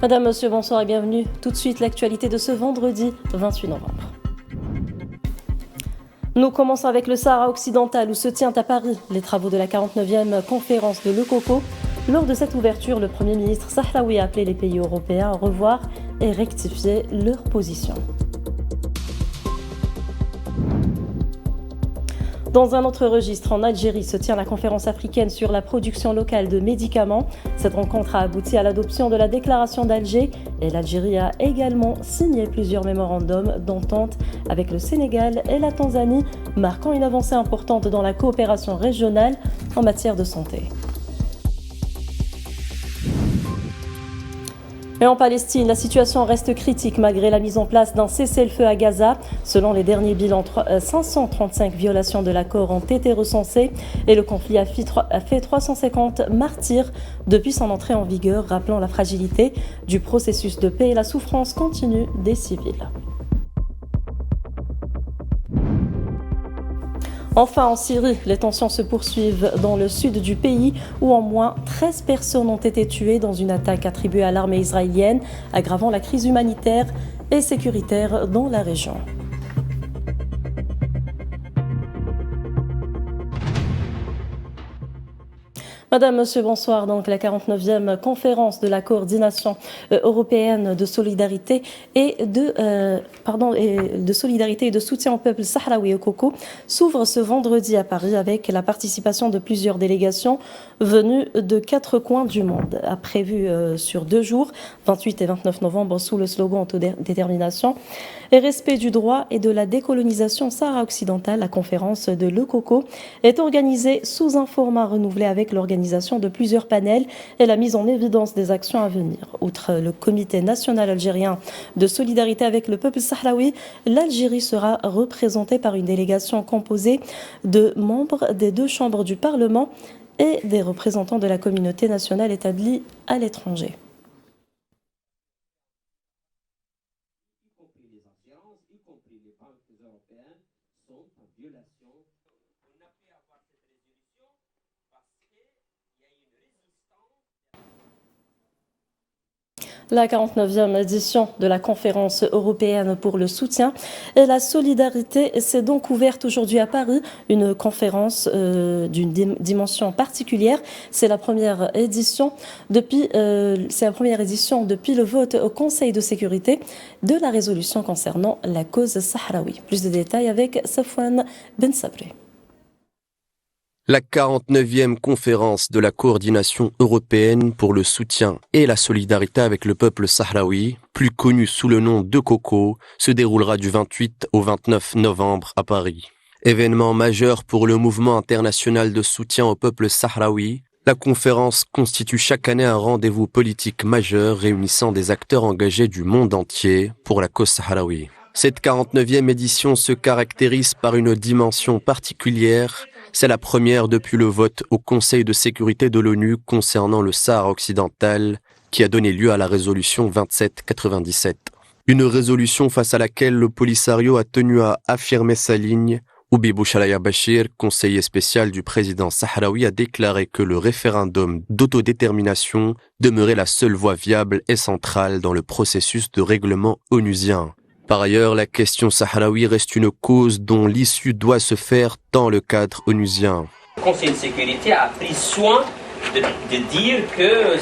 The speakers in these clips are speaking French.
Madame, monsieur, bonsoir et bienvenue. Tout de suite, l'actualité de ce vendredi 28 novembre. Nous commençons avec le Sahara occidental où se tient à Paris les travaux de la 49e conférence de Le Coco. Lors de cette ouverture, le Premier ministre sahraoui a appelé les pays européens à revoir et rectifier leur position. Dans un autre registre, en Algérie, se tient la conférence africaine sur la production locale de médicaments. Cette rencontre a abouti à l'adoption de la déclaration d'Alger et l'Algérie a également signé plusieurs mémorandums d'entente avec le Sénégal et la Tanzanie, marquant une avancée importante dans la coopération régionale en matière de santé. Et en Palestine, la situation reste critique malgré la mise en place d'un cessez-le-feu à Gaza. Selon les derniers bilans, 535 violations de l'accord ont été recensées et le conflit a fait 350 martyrs depuis son entrée en vigueur, rappelant la fragilité du processus de paix et la souffrance continue des civils. Enfin, en Syrie, les tensions se poursuivent dans le sud du pays où au moins 13 personnes ont été tuées dans une attaque attribuée à l'armée israélienne, aggravant la crise humanitaire et sécuritaire dans la région. Madame, monsieur, bonsoir. Donc, la 49e conférence de la coordination européenne de solidarité et de solidarité et de soutien au peuple sahraoui au Coco s'ouvre ce vendredi à Paris avec la participation de plusieurs délégations venues de 4 coins du monde. A prévu sur 2 jours, 28 et 29 novembre, sous le slogan Autodétermination et respect du droit et de la décolonisation Sahara occidentale. La conférence de Le Coco est organisée sous un format renouvelé avec l'organisation de plusieurs panels et la mise en évidence des actions à venir. Outre le Comité national algérien de solidarité avec le peuple sahraoui, l'Algérie sera représentée par une délégation composée de membres des 2 chambres du Parlement et des représentants de la communauté nationale établie à l'étranger. La 49e édition de la conférence européenne pour le soutien et la solidarité s'est donc ouverte aujourd'hui à Paris, une conférence d'une dimension particulière. C'est la première édition depuis le vote au Conseil de sécurité de la résolution concernant la cause sahraoui. Plus de détails avec Safwan Ben Sabri. La 49e conférence de la coordination européenne pour le soutien et la solidarité avec le peuple sahraoui, plus connue sous le nom de Coco, se déroulera du 28 au 29 novembre à Paris. Événement majeur pour le mouvement international de soutien au peuple sahraoui, la conférence constitue chaque année un rendez-vous politique majeur réunissant des acteurs engagés du monde entier pour la cause sahraoui. Cette 49e édition se caractérise par une dimension particulière. C'est la première depuis le vote au Conseil de sécurité de l'ONU concernant le Sahara occidental qui a donné lieu à la résolution 2797. Une résolution face à laquelle le Polisario a tenu à affirmer sa ligne. Oubi Bouchalaya Bachir, conseiller spécial du président sahraoui, a déclaré que le référendum d'autodétermination demeurait la seule voie viable et centrale dans le processus de règlement onusien. Par ailleurs, la question sahraoui reste une cause dont l'issue doit se faire dans le cadre onusien. Le Conseil de sécurité a pris soin de dire que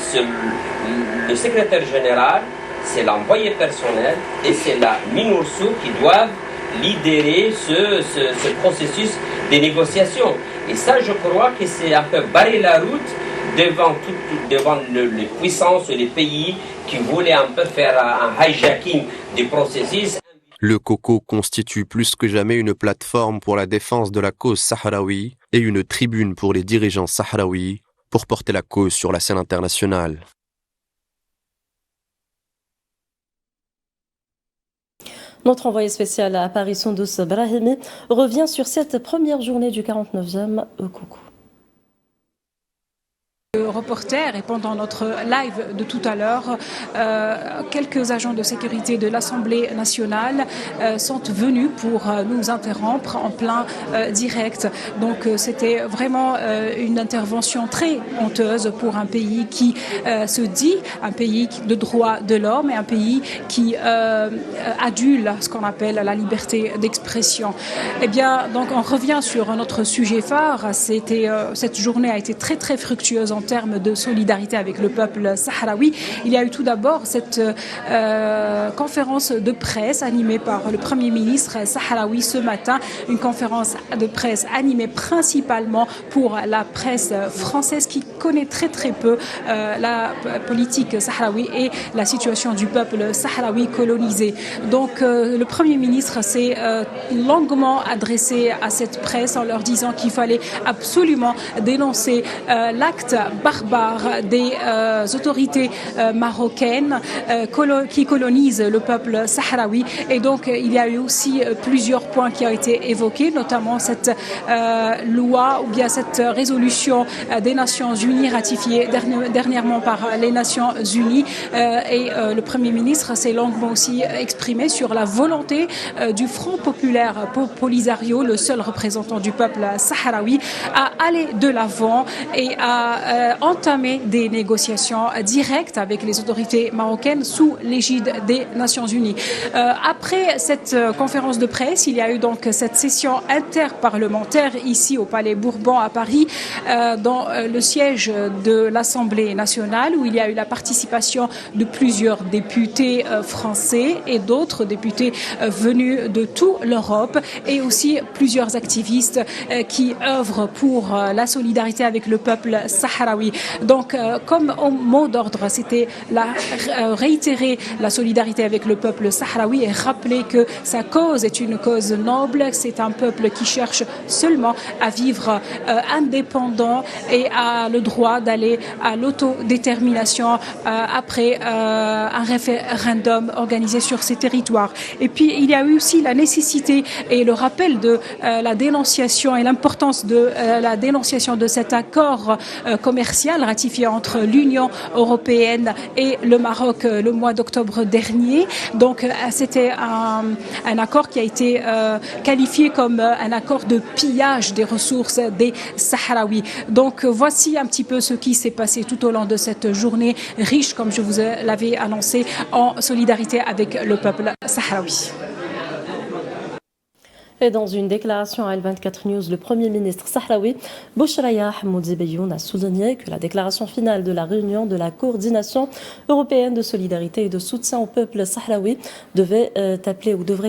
le secrétaire général, c'est l'envoyé personnel et c'est la MINURSO qui doivent lidérer ce processus de négociation. Et ça, je crois que c'est un peu barrer la route devant les puissances et les pays qui voulaient un peu faire un hijacking du processus. Le Coco constitue plus que jamais une plateforme pour la défense de la cause sahraoui et une tribune pour les dirigeants sahraouis pour porter la cause sur la scène internationale. Notre envoyé spécial à Paris, Soundous Brahimi, revient sur cette première journée du 49e Coco. L'Europe reporters et pendant notre live de tout à l'heure, quelques agents de sécurité de l'Assemblée nationale sont venus pour nous interrompre en plein direct. Donc c'était vraiment une intervention très honteuse pour un pays qui se dit un pays de droits de l'homme et un pays qui adule ce qu'on appelle la liberté d'expression. Eh bien, donc on revient sur notre sujet phare. Cette journée a été très très fructueuse en termes de solidarité avec le peuple sahraoui. Il y a eu tout d'abord cette conférence de presse animée par le Premier ministre sahraoui ce matin, une conférence de presse animée principalement pour la presse française qui connaît très très peu la politique sahraoui et la situation du peuple sahraoui colonisé. Donc le Premier ministre s'est longuement adressé à cette presse en leur disant qu'il fallait absolument dénoncer l'acte barbare des autorités marocaines qui colonisent le peuple sahraoui. Et donc il y a eu aussi plusieurs points qui ont été évoqués, notamment cette loi ou bien cette résolution des Nations Unies ratifiée dernièrement par les Nations Unies. Et le Premier ministre s'est longuement aussi exprimé sur la volonté du Front populaire Polisario, le seul représentant du peuple sahraoui, à aller de l'avant et à entamer des négociations directes avec les autorités marocaines sous l'égide des Nations Unies. Après cette conférence de presse, il y a eu donc cette session interparlementaire ici au Palais Bourbon à Paris, dans le siège de l'Assemblée nationale, où il y a eu la participation de plusieurs députés français et d'autres députés venus de toute l'Europe et aussi plusieurs activistes qui œuvrent pour la solidarité avec le peuple sahraoui. Donc, comme mot d'ordre, c'était réitérer la solidarité avec le peuple sahraoui et rappeler que sa cause est une cause noble, c'est un peuple qui cherche seulement à vivre indépendant et a le droit d'aller à l'autodétermination après un référendum organisé sur ces territoires. Et puis il y a eu aussi la nécessité et le rappel de la dénonciation et l'importance de la dénonciation de cet accord commercial ratifié entre l'Union européenne et le Maroc le mois d'octobre dernier. Donc c'était un accord qui a été qualifié comme un accord de pillage des ressources des Sahraouis. Donc voici un petit peu ce qui s'est passé tout au long de cette journée riche, comme je vous l'avais annoncé, en solidarité avec le peuple sahraoui. Et dans une déclaration à L24 News, le Premier ministre sahraoui, Bouchraya Hamoudi Beyoun, a souligné que la déclaration finale de la réunion de la coordination européenne de solidarité et de soutien au peuple sahraoui devrait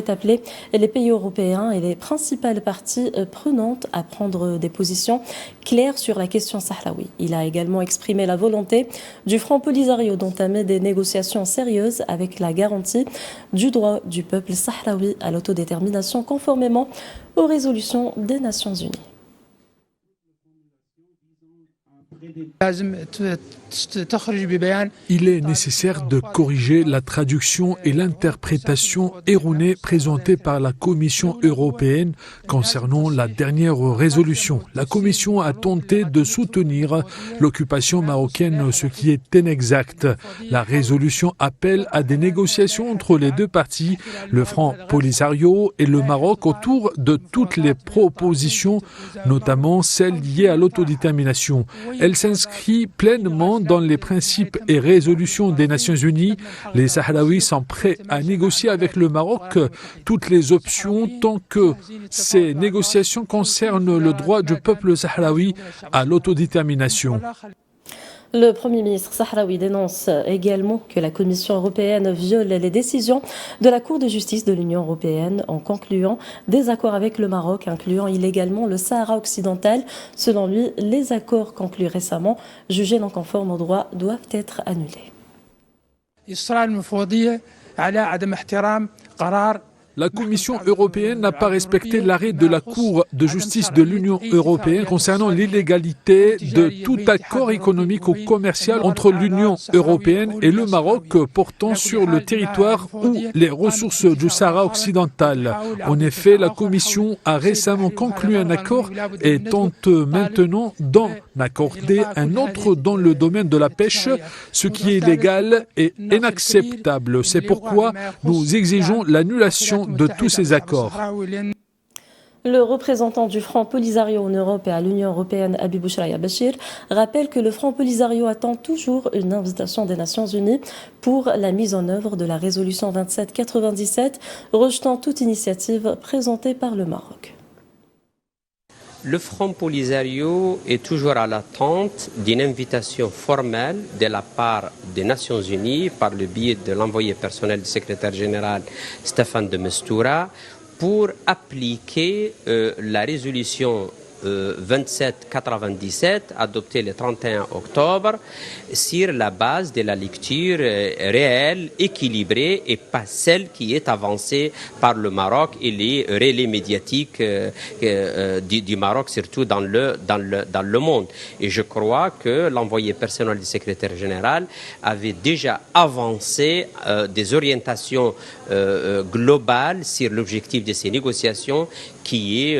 appeler les pays européens et les principales parties prenantes à prendre des positions claires sur la question sahraoui. Il a également exprimé la volonté du Front Polisario d'entamer des négociations sérieuses avec la garantie du droit du peuple sahraoui à l'autodétermination conformément aux résolutions des Nations Unies. Il est nécessaire de corriger la traduction et l'interprétation erronée présentée par la Commission européenne concernant la dernière résolution. La Commission a tenté de soutenir l'occupation marocaine, ce qui est inexact. La résolution appelle à des négociations entre les deux parties, le Front Polisario et le Maroc, autour de toutes les propositions, notamment celles liées à l'autodétermination. Elle s'inscrit pleinement dans les principes et résolutions des Nations Unies. Les Sahraouis sont prêts à négocier avec le Maroc toutes les options tant que ces négociations concernent le droit du peuple sahraoui à l'autodétermination. Le Premier ministre sahraoui dénonce également que la Commission européenne viole les décisions de la Cour de justice de l'Union européenne en concluant des accords avec le Maroc, incluant illégalement le Sahara occidental. Selon lui, les accords conclus récemment, jugés non conformes au droit, doivent être annulés. La Commission européenne n'a pas respecté l'arrêt de la Cour de justice de l'Union européenne concernant l'illégalité de tout accord économique ou commercial entre l'Union européenne et le Maroc portant sur le territoire ou les ressources du Sahara occidental. En effet, la Commission a récemment conclu un accord et tente maintenant d'en accorder un autre dans le domaine de la pêche, ce qui est illégal et inacceptable. C'est pourquoi nous exigeons l'annulation de tous ces accords. Le représentant du Front Polisario en Europe et à l'Union européenne, Habib Bouchraya Bachir, rappelle que le Front Polisario attend toujours une invitation des Nations Unies pour la mise en œuvre de la résolution 2797, rejetant toute initiative présentée par le Maroc. Le Front Polisario est toujours à l'attente d'une invitation formelle de la part des Nations Unies par le biais de l'envoyé personnel du secrétaire général Staffan de Mistura pour appliquer la résolution 2797 adoptée le 31 octobre sur la base de la lecture réelle, équilibrée et pas celle qui est avancée par le Maroc et les relais médiatiques du Maroc, surtout dans le monde. Et je crois que l'envoyé personnel du secrétaire général avait déjà avancé des orientations globales sur l'objectif de ces négociations qui est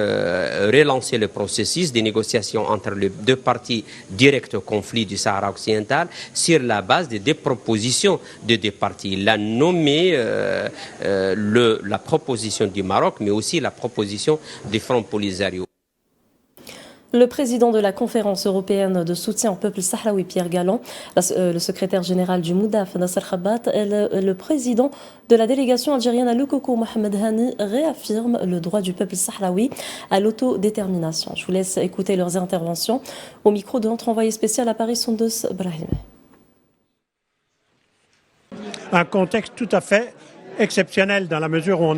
relancer le processus des négociations entre les deux parties directes au conflit du Sahara occidental sur la base des propositions des deux parties. Il a nommé la proposition du Maroc, mais aussi la proposition du Front Polisario. Le président de la conférence européenne de soutien au peuple sahraoui, Pierre Galland, le secrétaire général du Moudaf, Nasser Khabat, et le président de la délégation algérienne à Loukoko, Mohamed Hani, réaffirment le droit du peuple sahraoui à l'autodétermination. Je vous laisse écouter leurs interventions au micro de notre envoyé spécial à Paris, Sondous Brahim. Un contexte tout à fait exceptionnel dans la mesure où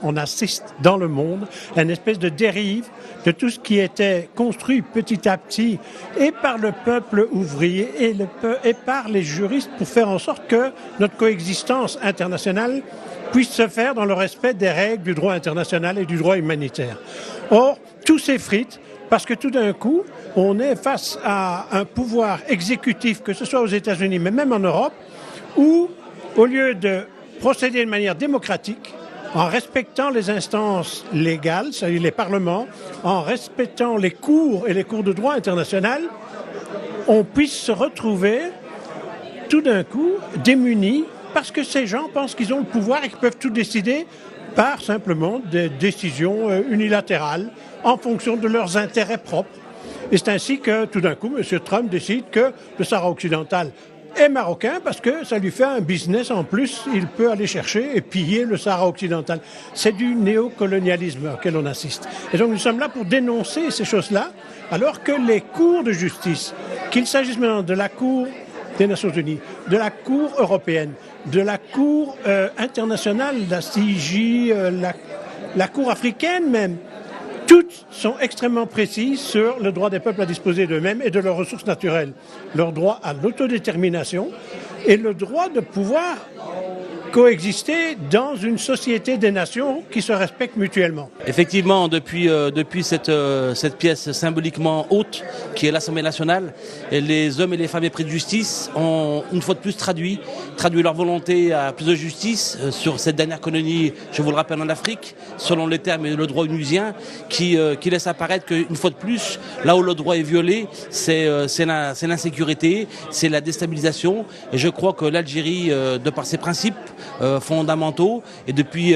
on assiste dans le monde à une espèce de dérive de tout ce qui était construit petit à petit et par le peuple ouvrier et par les juristes pour faire en sorte que notre coexistence internationale puisse se faire dans le respect des règles du droit international et du droit humanitaire. Or, tout s'effrite parce que tout d'un coup, on est face à un pouvoir exécutif, que ce soit aux États-Unis, mais même en Europe, où, au lieu de procéder de manière démocratique, en respectant les instances légales, c'est-à-dire les parlements, en respectant les cours et les cours de droit international, on puisse se retrouver tout d'un coup démunis parce que ces gens pensent qu'ils ont le pouvoir et qu'ils peuvent tout décider par simplement des décisions unilatérales en fonction de leurs intérêts propres. Et c'est ainsi que tout d'un coup, M. Trump décide que le Sahara occidental est marocain parce que ça lui fait un business en plus. Il peut aller chercher et piller le Sahara occidental. C'est du néocolonialisme auquel on assiste. Et donc nous sommes là pour dénoncer ces choses-là, alors que les cours de justice, qu'il s'agisse maintenant de la Cour des Nations Unies, de la Cour européenne, de la Cour internationale, la CIJ, la Cour africaine même, toutes sont extrêmement précises sur le droit des peuples à disposer d'eux-mêmes et de leurs ressources naturelles, leur droit à l'autodétermination et le droit de pouvoir coexister dans une société des nations qui se respectent mutuellement. Effectivement, depuis cette pièce symboliquement haute qui est l'Assemblée nationale, les hommes et les femmes épris de justice ont une fois de plus traduit leur volonté à plus de justice sur cette dernière colonie, je vous le rappelle, en Afrique, selon les termes et le droit onusien, qui laisse apparaître qu'une fois de plus, là où le droit est violé, c'est l'insécurité, c'est la déstabilisation. Et je crois que l'Algérie, de par ses principes fondamentaux, et depuis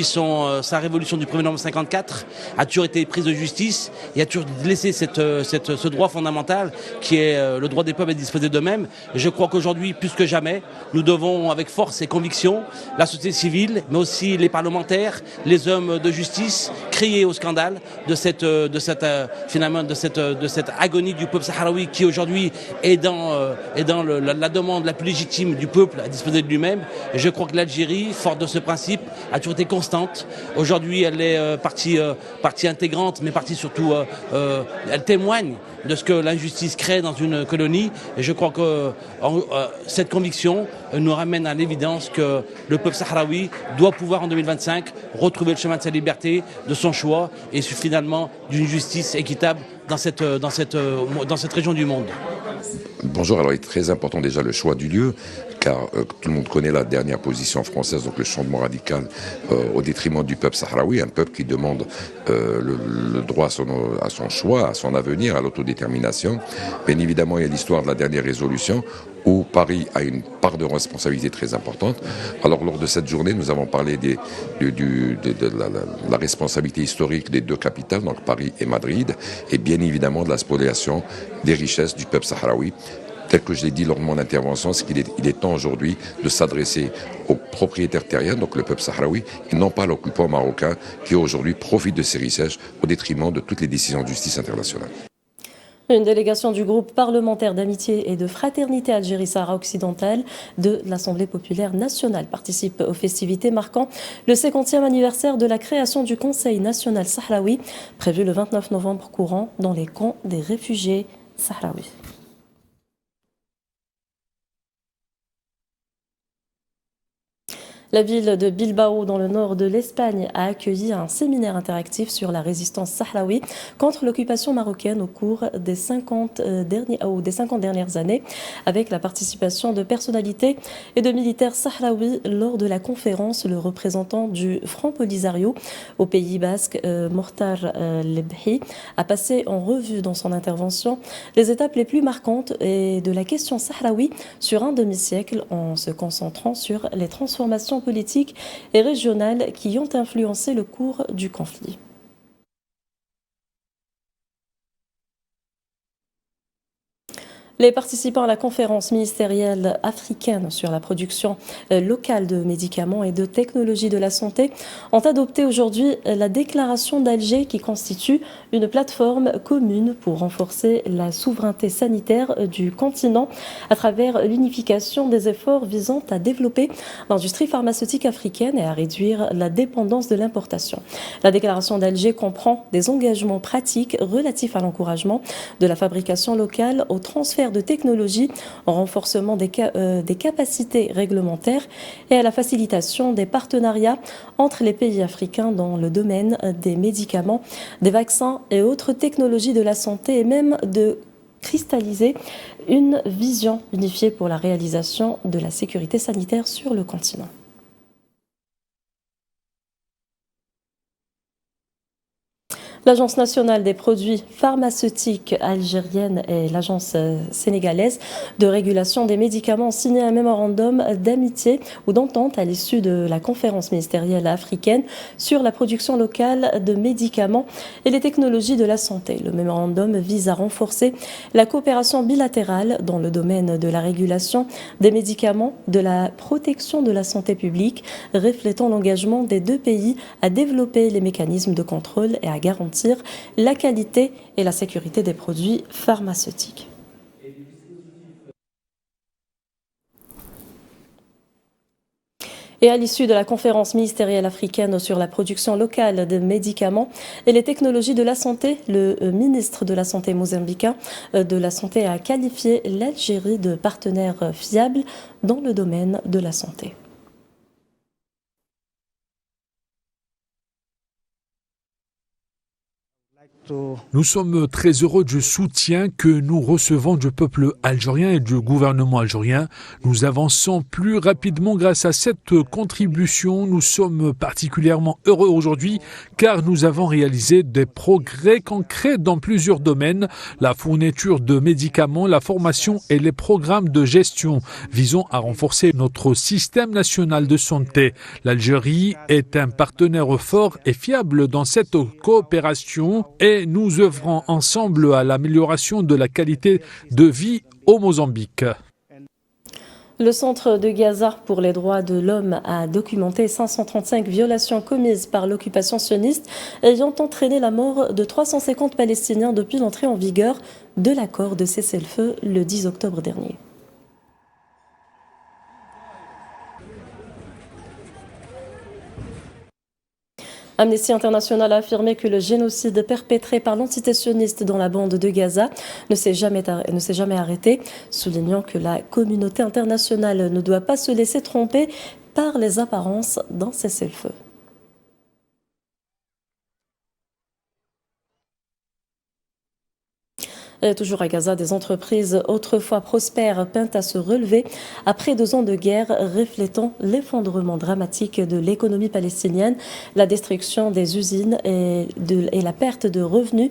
sa révolution du 1er novembre 1954, a toujours été prise de justice et a toujours laissé ce droit fondamental qui est le droit des peuples à disposer d'eux-mêmes. Et je crois qu'aujourd'hui, plus que jamais, nous devons, avec force et conviction, la société civile, mais aussi les parlementaires, les hommes de justice, crier au scandale de cette agonie du peuple sahraoui qui aujourd'hui est dans la demande la plus légitime du peuple à disposer de lui-même. Et je crois que l'Algérie, forte de ce principe, a toujours été constante. Aujourd'hui, elle est partie intégrante, mais partie surtout, elle témoigne de ce que l'injustice crée dans une colonie. Et je crois que cette conviction nous ramène à l'évidence que le peuple sahraoui doit pouvoir en 2025 retrouver le chemin de sa liberté, de son choix et finalement d'une justice équitable dans cette région du monde. Bonjour, alors il est très important déjà le choix du lieu, car tout le monde connaît la dernière position française, donc le changement radical au détriment du peuple sahraoui, un peuple qui demande le droit à son choix, à son avenir, à l'autodétermination. Bien évidemment, il y a l'histoire de la dernière résolution où Paris a une part de responsabilité très importante. Alors lors de cette journée, nous avons parlé de la responsabilité historique des deux capitales, donc Paris et Madrid, et bien évidemment de la spoliation des richesses du peuple sahraoui. Tel que je l'ai dit lors de mon intervention, c'est qu'il est temps aujourd'hui de s'adresser aux propriétaires terriens, donc le peuple sahraoui, et non pas à l'occupant marocain qui aujourd'hui profite de ces richesses au détriment de toutes les décisions de justice internationale. Une délégation du groupe parlementaire d'amitié et de fraternité Algérie-Sahara occidentale de l'Assemblée populaire nationale participe aux festivités marquant le 50e anniversaire de la création du Conseil national sahraoui, prévu le 29 novembre courant dans les camps des réfugiés sahraouis. La ville de Bilbao, dans le nord de l'Espagne, a accueilli un séminaire interactif sur la résistance sahraoui contre l'occupation marocaine au cours des 50 dernières années, avec la participation de personnalités et de militaires sahraouis. Lors de la conférence, le représentant du Front Polisario au Pays Basque, Mortar Lebhi, a passé en revue dans son intervention les étapes les plus marquantes de la question sahraoui sur un demi-siècle, en se concentrant sur les transformations politiques et régionales qui ont influencé le cours du conflit. Les participants à la conférence ministérielle africaine sur la production locale de médicaments et de technologies de la santé ont adopté aujourd'hui la déclaration d'Alger qui constitue une plateforme commune pour renforcer la souveraineté sanitaire du continent à travers l'unification des efforts visant à développer l'industrie pharmaceutique africaine et à réduire la dépendance de l'importation. La déclaration d'Alger comprend des engagements pratiques relatifs à l'encouragement de la fabrication locale, au transfert de technologies, au renforcement des capacités réglementaires et à la facilitation des partenariats entre les pays africains dans le domaine des médicaments, des vaccins et autres technologies de la santé, et même de cristalliser une vision unifiée pour la réalisation de la sécurité sanitaire sur le continent. L'Agence nationale des produits pharmaceutiques algérienne et l'Agence sénégalaise de régulation des médicaments ont signé un mémorandum d'amitié ou d'entente à l'issue de la conférence ministérielle africaine sur la production locale de médicaments et les technologies de la santé. Le mémorandum vise à renforcer la coopération bilatérale dans le domaine de la régulation des médicaments, de la protection de la santé publique, reflétant l'engagement des deux pays à développer les mécanismes de contrôle et à garantir la qualité et la sécurité des produits pharmaceutiques. Et à l'issue de la conférence ministérielle africaine sur la production locale de médicaments et les technologies de la santé, le ministre de la Santé mozambicain de la Santé a qualifié l'Algérie de partenaire fiable dans le domaine de la santé. Nous sommes très heureux du soutien que nous recevons du peuple algérien et du gouvernement algérien. Nous avançons plus rapidement grâce à cette contribution. Nous sommes particulièrement heureux aujourd'hui car nous avons réalisé des progrès concrets dans plusieurs domaines. La fourniture de médicaments, la formation et les programmes de gestion visant à renforcer notre système national de santé. L'Algérie est un partenaire fort et fiable dans cette coopération et nous œuvrons ensemble à l'amélioration de la qualité de vie au Mozambique. Le Centre de Gaza pour les droits de l'homme a documenté 535 violations commises par l'occupation sioniste ayant entraîné la mort de 350 Palestiniens depuis l'entrée en vigueur de l'accord de cessez-le-feu le 10 octobre dernier. Amnesty International a affirmé que le génocide perpétré par l'entité sioniste dans la bande de Gaza ne s'est jamais arrêté, soulignant que la communauté internationale ne doit pas se laisser tromper par les apparences d'un cessez-le-feu. Et toujours à Gaza, des entreprises autrefois prospères peinent à se relever après 2 ans de guerre, reflétant l'effondrement dramatique de l'économie palestinienne. La destruction des usines et la perte de revenus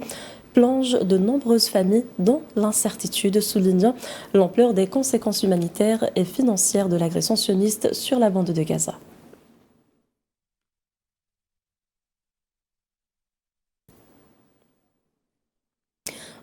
plonge de nombreuses familles dans l'incertitude, soulignant l'ampleur des conséquences humanitaires et financières de l'agression sioniste sur la bande de Gaza.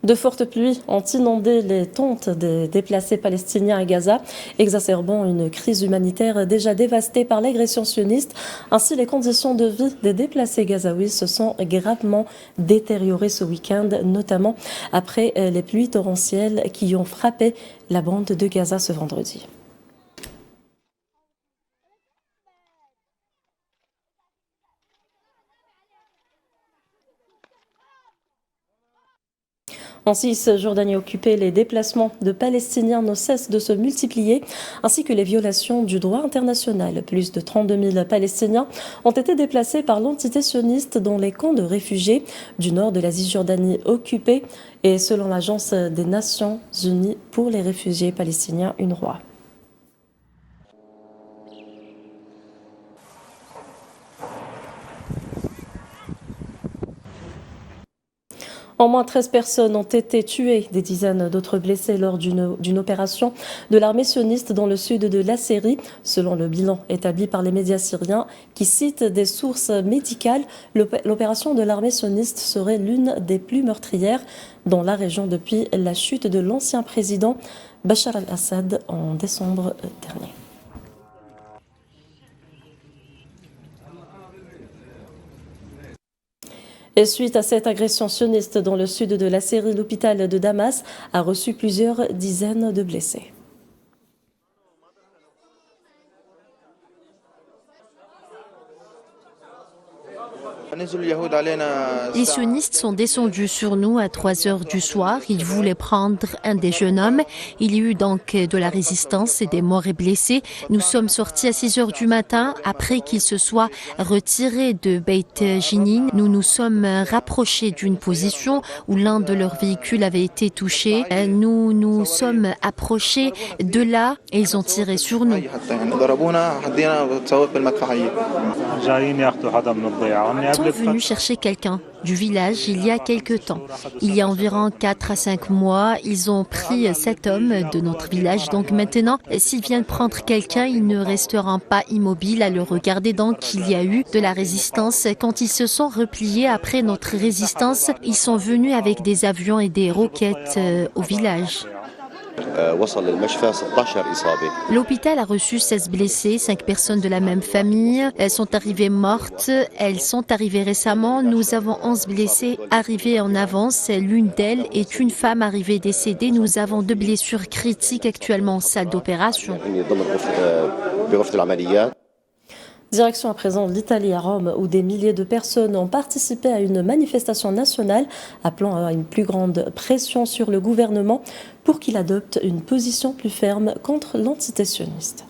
De fortes pluies ont inondé les tentes des déplacés palestiniens à Gaza, exacerbant une crise humanitaire déjà dévastée par l'agression sioniste. Ainsi, les conditions de vie des déplacés gazaouis se sont gravement détériorées ce week-end, notamment après les pluies torrentielles qui ont frappé la bande de Gaza ce vendredi. En Cisjordanie occupée, les déplacements de Palestiniens ne cessent de se multiplier, ainsi que les violations du droit international. Plus de 32 000 Palestiniens ont été déplacés par l'entité sioniste dans les camps de réfugiés du nord de la Cisjordanie occupée, et selon l'Agence des Nations Unies pour les réfugiés palestiniens, UNRWA. Au moins 13 personnes ont été tuées, des dizaines d'autres blessées lors d'une opération de l'armée sioniste dans le sud de la Syrie. Selon le bilan établi par les médias syriens qui citent des sources médicales, l'opération de l'armée sioniste serait l'une des plus meurtrières dans la région depuis la chute de l'ancien président Bachar al-Assad en décembre dernier. Et suite à cette agression sioniste dans le sud de la Syrie, l'hôpital de Damas a reçu plusieurs dizaines de blessés. Les sionistes sont descendus sur nous à 3 heures du soir. Ils voulaient prendre un des jeunes hommes. Il y a eu donc de la résistance et des morts et blessés. Nous sommes sortis à 6 heures du matin après qu'ils se soient retirés de Beit Jinin. Nous nous sommes rapprochés d'une position où l'un de leurs véhicules avait été touché. Nous nous sommes approchés de là et ils ont tiré sur nous. Sont venus chercher quelqu'un du village il y a quelque temps. Il y a environ 4 à 5 mois, ils ont pris cet homme de notre village. Donc maintenant, s'ils viennent prendre quelqu'un, ils ne resteront pas immobiles à le regarder. Donc il y a eu de la résistance. Quand ils se sont repliés après notre résistance, ils sont venus avec des avions et des roquettes au village. L'hôpital a reçu 16 blessés, 5 personnes de la même famille. Elles sont arrivées mortes, elles sont arrivées récemment. Nous avons 11 blessés arrivés en avance. L'une d'elles est une femme arrivée décédée. Nous avons 2 blessures critiques actuellement en salle d'opération. Direction à présent l'Italie à Rome, où des milliers de personnes ont participé à une manifestation nationale appelant à une plus grande pression sur le gouvernement pour qu'il adopte une position plus ferme contre l'entité sioniste.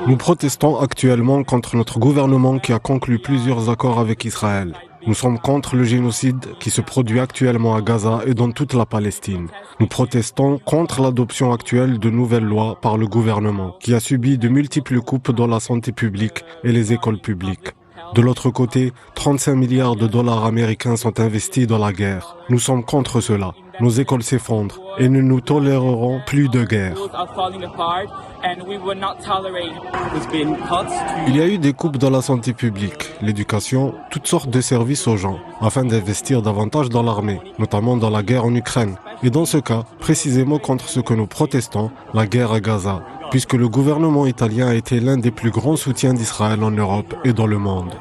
Nous protestons actuellement contre notre gouvernement qui a conclu plusieurs accords avec Israël. Nous sommes contre le génocide qui se produit actuellement à Gaza et dans toute la Palestine. Nous protestons contre l'adoption actuelle de nouvelles lois par le gouvernement qui a subi de multiples coupes dans la santé publique et les écoles publiques. De l'autre côté, 35 milliards de dollars américains sont investis dans la guerre. Nous sommes contre cela. Nos écoles s'effondrent et nous ne tolérerons plus de guerre. Il y a eu des coupes dans la santé publique, l'éducation, toutes sortes de services aux gens, afin d'investir davantage dans l'armée, notamment dans la guerre en Ukraine. Et dans ce cas, précisément contre ce que nous protestons, la guerre à Gaza, puisque le gouvernement italien a été l'un des plus grands soutiens d'Israël en Europe et dans le monde.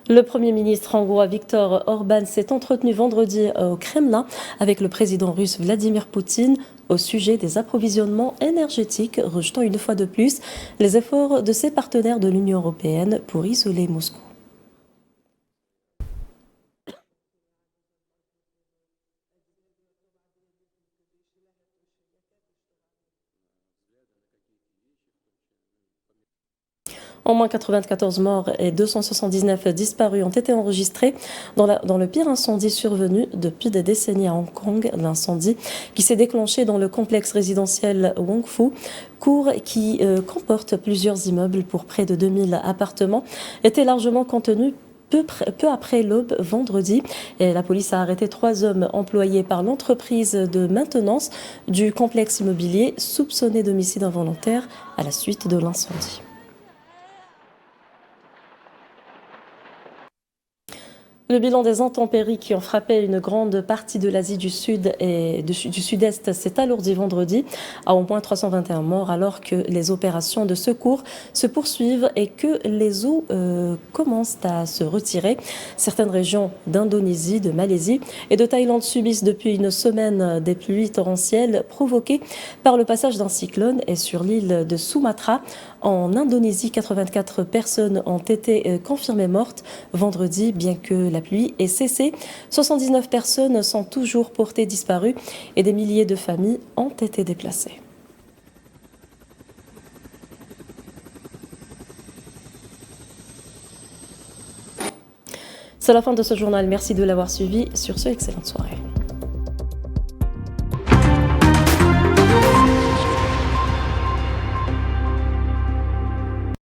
Le Premier ministre hongrois Viktor Orban s'est entretenu vendredi au Kremlin avec le président russe Vladimir Poutine au sujet des approvisionnements énergétiques, rejetant une fois de plus les efforts de ses partenaires de l'Union européenne pour isoler Moscou. Au moins 94 morts et 279 disparus ont été enregistrés dans le pire incendie survenu depuis des décennies à Hong Kong. L'incendie qui s'est déclenché dans le complexe résidentiel Wong Fu, cour qui comporte plusieurs immeubles pour près de 2000 appartements, était largement contenu peu après l'aube vendredi. Et la police a arrêté 3 hommes employés par l'entreprise de maintenance du complexe immobilier soupçonnés d'homicide involontaire à la suite de l'incendie. Le bilan des intempéries qui ont frappé une grande partie de l'Asie du Sud et du Sud-Est s'est alourdi vendredi à au moins 321 morts alors que les opérations de secours se poursuivent et que les eaux commencent à se retirer. Certaines régions d'Indonésie, de Malaisie et de Thaïlande subissent depuis une semaine des pluies torrentielles provoquées par le passage d'un cyclone. Et sur l'île de Sumatra, en Indonésie, 84 personnes ont été confirmées mortes vendredi, bien que la pluie ait cessé. 79 personnes sont toujours portées disparues et des milliers de familles ont été déplacées. C'est la fin de ce journal. Merci de l'avoir suivi. Sur ce, excellente soirée.